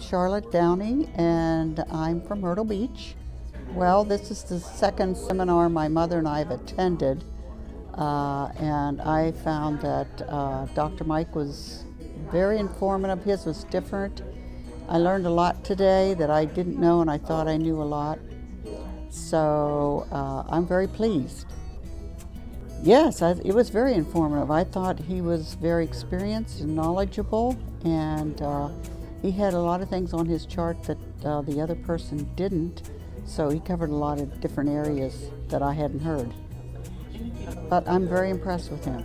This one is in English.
Charlotte Downey, and I'm from Myrtle Beach. Well, this is the second seminar my mother and I have attended, and I found that Dr. Mike was very informative. His was different. I learned a lot today that I didn't know, and I thought I knew a lot. So I'm very pleased. Yes, it was very informative. I thought he was very experienced and knowledgeable, and he had a lot of things on his chart that the other person didn't, so he covered a lot of different areas that I hadn't heard. But I'm very impressed with him.